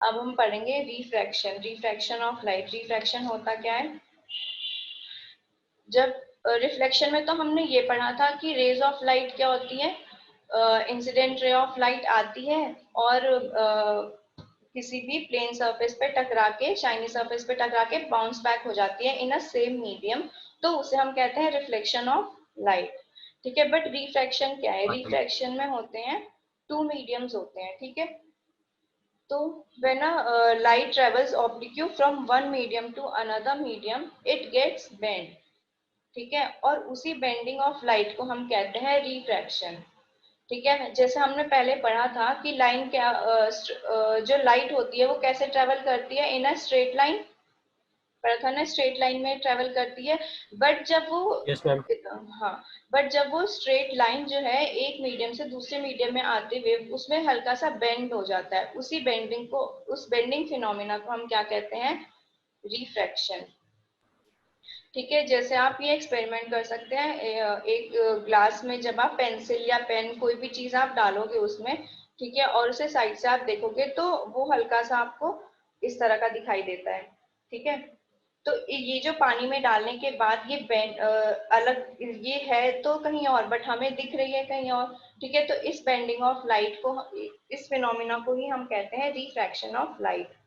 अब हम पढ़ेंगे refraction, refraction of light. Refraction होता क्या है? जब रिफ्लेक्शन में तो हमने ये पढ़ा था कि रेज ऑफ लाइट क्या होती है, इंसिडेंट रे ऑफ लाइट आती है और किसी भी प्लेन सरफेस पे टकरा के, शाइनी सरफेस पे टकरा के बाउंस बैक हो जाती है इन अ सेम मीडियम, तो उसे हम कहते हैं रिफ्लेक्शन ऑफ लाइट। ठीक है, बट रिफ्रैक्शन क्या है? रिफ्रैक्शन में होते हैं टू मीडियम्स होते हैं। ठीक है, तो when a light travels oblique from one medium to another medium, it gets bent। ठीक है, और उसी बेंडिंग ऑफ लाइट को हम कहते हैं रिफ्रैक्शन। ठीक है, जैसे हमने पहले पढ़ा था कि लाइन क्या जो लाइट होती है वो कैसे ट्रेवल करती है, इन अ स्ट्रेट लाइन। पढ़ा था ना, स्ट्रेट लाइन में ट्रेवल करती है। बट जब वो यस मैम। हाँ, बट जब वो स्ट्रेट लाइन जो है एक मीडियम से दूसरे मीडियम में आते हुए उसमें हल्का सा बेंड हो जाता है, उसी बेंडिंग को, उस बेंडिंग फिनोमिना को हम क्या कहते हैं? रिफ्रैक्शन। ठीक है, जैसे आप ये एक्सपेरिमेंट कर सकते हैं, एक ग्लास में जब आप पेंसिल या पेन कोई भी चीज आप डालोगे उसमें, ठीक है, और उसे साइड से आप देखोगे तो वो हल्का सा आपको इस तरह का दिखाई देता है। ठीक है, तो ये जो पानी में डालने के बाद ये अलग ये है तो कहीं और, बट हमें दिख रही है कहीं और। ठीक है, तो इस बेंडिंग ऑफ लाइट को, इस फिनोमिना को ही हम कहते हैं रिफ्रैक्शन ऑफ लाइट।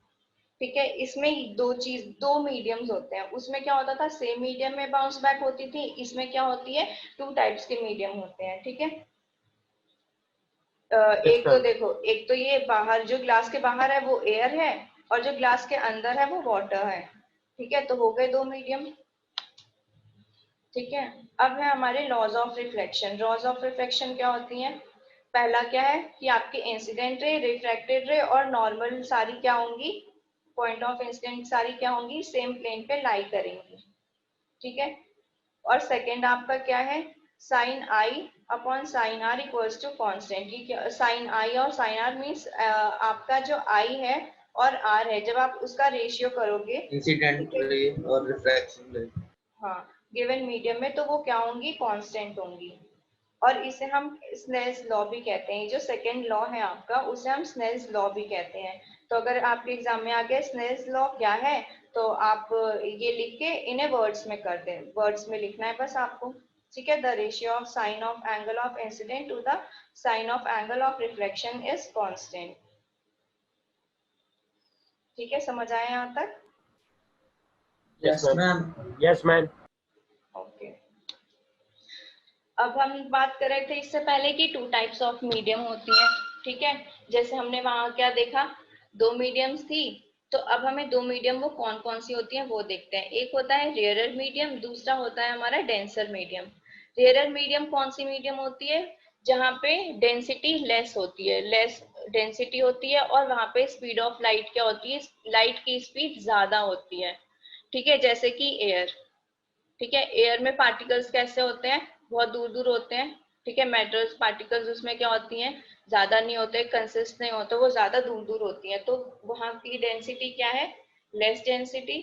ठीक है, इसमें दो मीडियम्स होते हैं। उसमें क्या होता था, सेम मीडियम में बाउंस बैक होती थी। इसमें क्या होती है, टू टाइप्स के मीडियम होते हैं। ठीक है, यस एक तो मैम। देखो, एक तो ये बाहर जो ग्लास के बाहर है वो एयर है, और जो ग्लास के अंदर है वो वाटर है। ठीक है, तो हो गए दो मीडियम। ठीक है, अब है हमारे laws of reflection. Laws of reflection क्या होती हैं? पहला क्या है कि आपकी इंसिडेंट रे, रिफ्रैक्टेड रे और नॉर्मल सारी क्या होंगी, पॉइंट ऑफ इंसिडेंट सारी क्या होंगी, सेम प्लेन पे लाई करेंगी। ठीक है, और सेकंड आपका क्या है, sine i upon sine r equals to constant. ये क्या, साइन आई और साइन आर मीन्स आपका जो आई है और आर है, जब आप उसका रेशियो करोगे, इंसिडेंट ठीक है, रे और रिफ्रैक्शन रे, हाँ, गिवन मीडियम में, तो वो क्या होंगी, कांस्टेंट होंगी। और इसे हम स्नेल्स लॉ भी कहते हैं। जो सेकंड लॉ है आपका उसे हम स्नेल्स लॉ भी कहते हैं। तो अगर आपके एग्जाम में आ गया स्नेल्स लॉ क्या है, तो आप ये लिख के इन्हें वर्ड्स में कर दें, वर्ड्स में लिखना है बस आपको। ठीक है, the ratio of sine of angle of incident to the sine of angle of reflection is constant. ठीक है, समझ आया यहाँ तक? Yes yes ma'am. Ma'am. Yes ma'am. Okay, अब हम बात कर रहे थे इससे पहले कि टू टाइप्स ऑफ मीडियम होती है। ठीक है, जैसे हमने वहां क्या देखा, दो मीडियम्स थी। तो अब हमें दो मीडियम वो कौन कौन सी होती हैं वो देखते हैं। एक होता है रेयरर मीडियम, दूसरा होता है हमारा डेंसर मीडियम। रेयरर मीडियम कौन सी मीडियम होती है? जहाँ पे डेंसिटी लेस होती है, लेस डेंसिटी होती है, और वहां पे स्पीड ऑफ लाइट क्या होती है, लाइट की स्पीड ज्यादा होती है। ठीक है, जैसे कि एयर। ठीक है, एयर में पार्टिकल्स कैसे होते हैं, बहुत दूर दूर होते हैं। ठीक है, मेटल्स पार्टिकल्स उसमें क्या होती हैं, ज्यादा नहीं होते, कंसिस्ट नहीं होते, वो ज्यादा दूर दूर होती हैं, तो वहां की डेंसिटी क्या है, लेस डेंसिटी।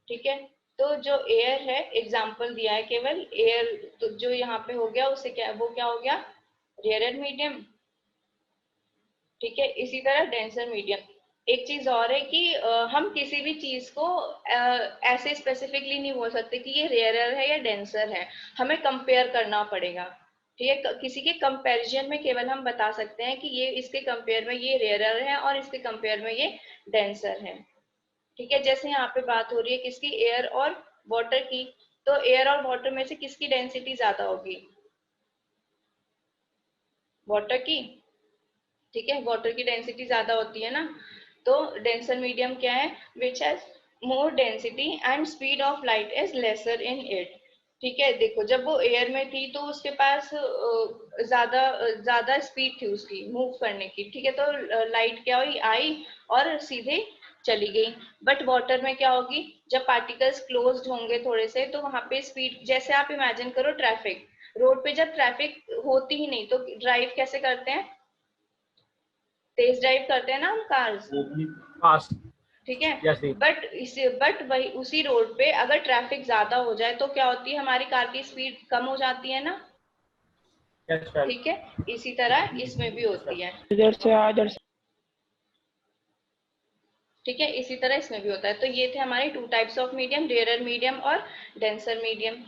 ठीक है, तो जो एयर है, एग्जाम्पल दिया है केवल एयर, तो जो यहाँ पे हो गया उसे क्या, वो क्या हो गया, रेयरर मीडियम। ठीक है, इसी तरह डेंसर मीडियम। एक चीज और है कि हम किसी भी चीज को ऐसे स्पेसिफिकली नहीं बोल सकते कि ये रेयरर है या डेंसर है, हमें कंपेयर करना पड़ेगा। ठीक है, किसी के कंपैरिजन में केवल हम बता सकते हैं कि ये इसके कंपेयर में ये रेयरर है और इसके कंपेयर में ये डेंसर है। ठीक है, जैसे यहाँ पे बात हो रही है किसकी, एयर और वाटर की, तो एयर और वाटर में से किसकी डेंसिटी ज्यादा होगी, वाटर की। ठीक है, वाटर की डेंसिटी ज्यादा होती है ना, तो डेंसर मीडियम क्या है, which has more density and speed of light is lesser in it. ठीक है, देखो जब वो एयर में थी तो उसके पास ज्यादा ज्यादा स्पीड थी उसकी मूव करने की। ठीक है, तो लाइट क्या हुई, आई और सीधे चली गई। बट वाटर में क्या होगी, जब पार्टिकल्स क्लोज्ड होंगे थोड़े से, तो वहां पे स्पीड, जैसे आप इमेजिन करो ट्रैफिक, रोड पे जब ट्रैफिक होती ही नहीं तो ड्राइव कैसे करते हैं, तेज ड्राइव करते हैं ना हम कार्स। फास्ट। ठीक है, यस। बट वही उसी रोड पे अगर ट्रैफिक ज्यादा हो जाए तो क्या होती है, हमारी कार की स्पीड कम हो जाती है ना। Yes ma'am. ठीक है, इसी तरह इसमें भी यस मैम। होती है। इधर से आ, इधर से। ठीक है, इसी तरह इसमें भी होता है। तो ये थे हमारे two types of medium, rarer medium और डेंसर मीडियम।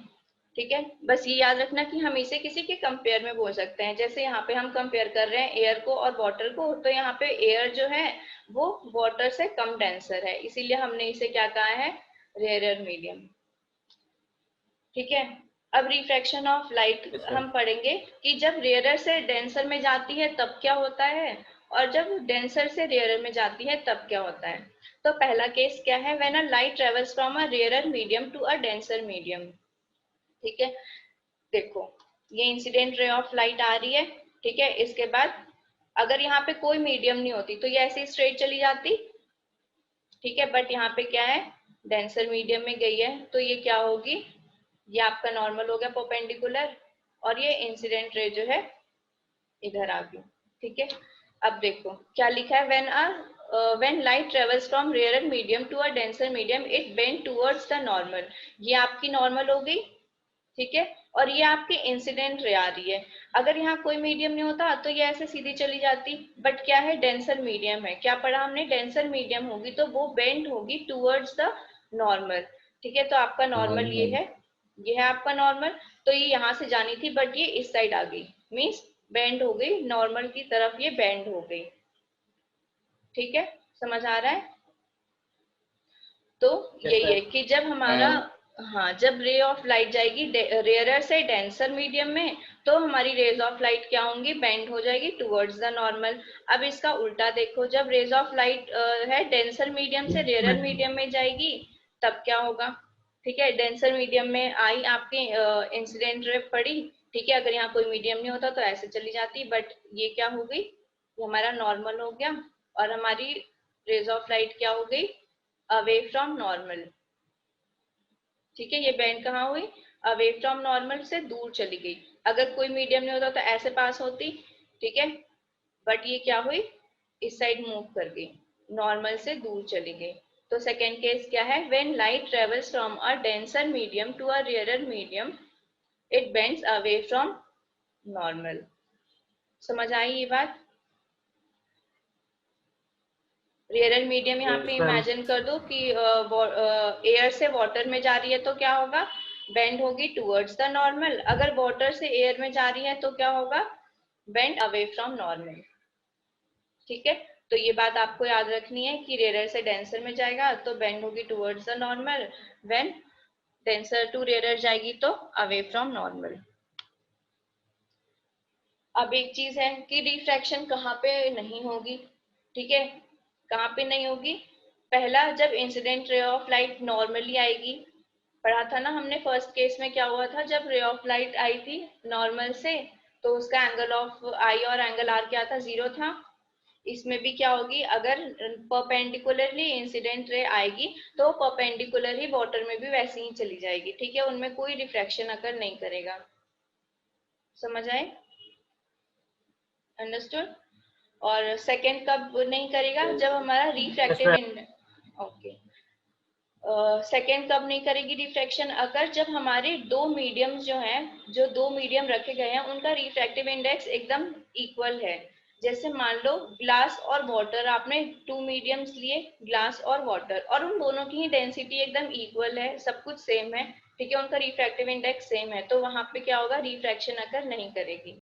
ठीक है, बस ये याद रखना कि हम इसे किसी के कंपेयर में बोल सकते हैं। जैसे यहाँ पे हम कंपेयर कर रहे हैं एयर को और वाटर को, तो यहाँ पे एयर जो है वो वाटर से कम डेंसर है, इसीलिए हमने इसे क्या कहा है, रेयरर मीडियम। ठीक है, अब refraction of light Yes, ma'am. हम पढ़ेंगे कि जब रेयरर से डेंसर में जाती है तब क्या होता है, और जब डेंसर से रेयरर में जाती है तब क्या होता है। तो पहला केस क्या है, when a light travels from a rarer medium to a denser medium. ठीक है, देखो ये इंसिडेंट रे ऑफ लाइट आ रही है। ठीक है, इसके बाद अगर यहाँ पे कोई मीडियम नहीं होती तो ये ऐसे स्ट्रेट चली जाती। ठीक है, बट यहाँ पे क्या है, डेंसर मीडियम में गई है, तो ये क्या होगी, ये आपका नॉर्मल हो गया परपेंडिकुलर, और ये इंसिडेंट रे जो है इधर आ गई। ठीक है, अब देखो क्या लिखा है, when light travels from rarer medium to a denser medium it bend towards the normal. ये आपकी नॉर्मल हो गई। ठीक है, और ये आपकी इंसिडेंट रे आ रही है। अगर यहाँ कोई मीडियम नहीं होता तो ये ऐसे सीधी चली जाती, बट क्या है, डेंसर मीडियम है, क्या पढ़ा हमने, डेंसर मीडियम होगी तो वो बेंड होगी टुवर्ड्स द नॉर्मल। ठीक है, तो आपका नॉर्मल ये है आपका नॉर्मल। तो ये यहाँ से जानी थी बट ये इस साइड आ गई, मीन्स बेंड हो गई, नॉर्मल की तरफ ये बेंड हो गई। ठीक है, समझ आ रहा है। तो Yes, यही है ma'am. कि जब हमारा, हाँ, जब रे ऑफ लाइट जाएगी रेयरर से डेंसर मीडियम में, तो हमारी रेज ऑफ लाइट क्या होंगी, बेंड हो जाएगी टुवर्ड्स द नॉर्मल। अब इसका उल्टा देखो, जब रेज ऑफ लाइट है डेंसर मीडियम से रेयरर मीडियम में जाएगी तब क्या होगा। ठीक है, डेंसर मीडियम में आई, आपकी इंसिडेंट रे पड़ी। ठीक है, अगर यहाँ कोई मीडियम नहीं होता तो ऐसे चली जाती, बट ये क्या हो गई, ये हमारा नॉर्मल हो गया, और हमारी रेज ऑफ लाइट क्या हो गई, अवे फ्रॉम नॉर्मल। ठीक है, ये बैंड कहाँ हुई, अवे फ्रॉम नॉर्मल से दूर चली गई। अगर कोई मीडियम नहीं होता तो ऐसे पास होती। ठीक है, बट ये क्या हुई, इस साइड मूव कर गई, नॉर्मल से दूर चली गई। तो सेकेंड केस क्या है, when light travels from a denser medium to a rarer medium it bends away from normal. समझ आई ये बात। रेयरल मीडियम यहाँ पे Yes, ma'am. इमेजिन कर दो कि एयर से वाटर में जा रही है तो क्या होगा, बेंड होगी टुवर्ड्स द नॉर्मल। अगर वाटर से एयर में जा रही है तो क्या होगा, बेंड अवे फ्रॉम नॉर्मल। ठीक है, तो ये बात आपको याद रखनी है कि रेयर से डेंसर में जाएगा तो बेंड होगी towards the normal, when denser to rare जाएगी तो अवे फ्रॉम नॉर्मल। अब एक चीज है कि रिफ्रैक्शन कहाँ पे नहीं होगी। ठीक है, कहाँ पे नहीं होगी, पहला जब incident ray of light normally आएगी, पढ़ा था ना हमने फर्स्ट केस में क्या हुआ था, जब रे ऑफ लाइट आई थी नॉर्मल से तो उसका एंगल ऑफ आई और एंगल आर क्या था, 0 था। इसमें भी क्या होगी, अगर परपेंडिकुलरली इंसिडेंट रे आएगी तो परपेंडिकुलर ही वाटर में भी वैसे ही चली जाएगी। ठीक है, उनमें कोई रिफ्रैक्शन अगर नहीं करेगा। समझ आए, अंडरस्टूड। और सेकंड कब नहीं करेगा, जब हमारा Yes, refractive ma'am. Okay, second कब नहीं करेगी रिफ्रैक्शन, अगर जब हमारे दो मीडियम्स जो हैं, जो दो मीडियम रखे गए हैं उनका रिफ्रैक्टिव इंडेक्स एकदम इक्वल है। जैसे मान लो ग्लास और वाटर, आपने टू मीडियम्स लिए, ग्लास और वाटर, और उन दोनों की ही डेंसिटी एकदम इक्वल है, सब कुछ सेम है। ठीक है, उनका रिफ्रैक्टिव इंडेक्स सेम है, तो वहां पे क्या होगा, रिफ्रैक्शन अगर नहीं करेगी।